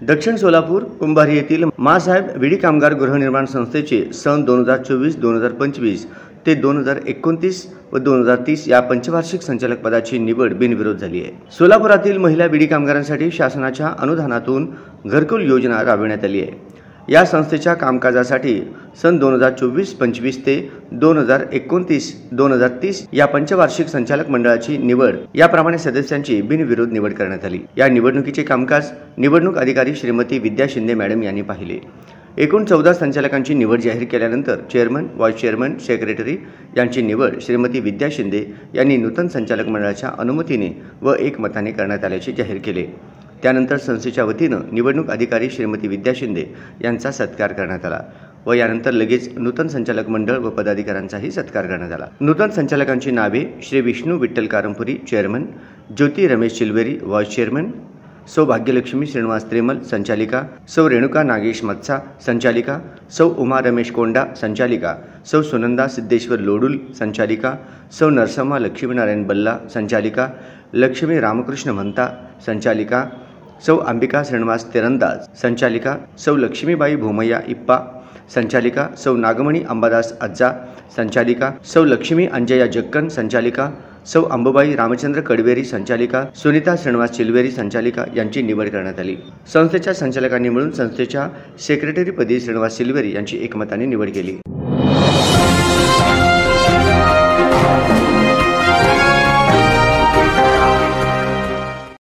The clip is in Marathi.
दक्षिण सोलापूर कुंभारी येथील मासाहेब विडी कामगार गृहनिर्माण संस्थेचे सन 2024-2025 ते 2029 व 2030 या पंचवार्षिक संचालक पदाची निवड बिनविरोध झाली आहे। सोलापुरातील महिला विडी कामगारांसाठी शासनाच्या अनुदानातून घरकुल योजना राबविण्यात आली आहे। या संस्थेच्या कामकाजासाठी सन 2024-25 ते 2029-2030 या पंचवार्षिक संचालक मंडळाची निवड याप्रमाणे सदस्यांची बिनविरोध निवड करण्यात आली। या निवडणुकीचे कामकाज निवडणूक अधिकारी श्रीमती विद्या शिंदे मॅडम यांनी पाहिले। एकूण 14 संचालकांची निवड जाहीर केल्यानंतर चेअरमन, व्हाईस चेअरमन, सेक्रेटरी यांची निवड श्रीमती विद्या शिंदे यांनी नूतन संचालक मंडळाच्या अनुमतीने व एकमताने करण्यात आल्याचे जाहीर केले। त्यानंतर संस्थेच्या वतीने निवडणूक अधिकारी श्रीमती विद्या शिंदे यांचा सत्कार करण्यात आला व यानंतर लगेच नूतन संचालक मंडळ व पदाधिकाऱ्यांचाही सत्कार करण्यात आला। नूतन संचालकांची नावे श्री विष्णू विठ्ठल कारंपुरी चेअरमन, ज्योती रमेश चिलवेरी व्हाईस चेअरमन, सौ भाग्यलक्ष्मी श्रीनिवास त्रेमल संचालिका, सौ रेणुका नागेश मत्सा संचालिका, सौ उमा रमेश कोंडा संचालिका, सौ सुनंदा सिद्धेश्वर लोडुल संचालिका, सौ नरसम्मा लक्ष्मीनारायण बल्ला संचालिका, लक्ष्मी रामकृष्ण म्हणता संचालिका, सौ अंबिका श्रीनिवास तिरंदाज संचालिका, सौ लक्ष्मीबाई भोमय्या इप्पा संचालिका, सौ नागमणी अंबादास अज्जा संचालिका, सौ लक्ष्मी अंजया जक्कन संचालिका, सौ अंबुबाई रामचंद्र कडवेरी संचालिका, सुनीता श्रीनिवास चिलवेरी संचालिका यांची निवड करण्यात आली। संस्थेच्या संचालकांनी मिळून संस्थेच्या सेक्रेटरीपदी श्रीनिवास चिलवेरी यांची एकमताने निवड केली।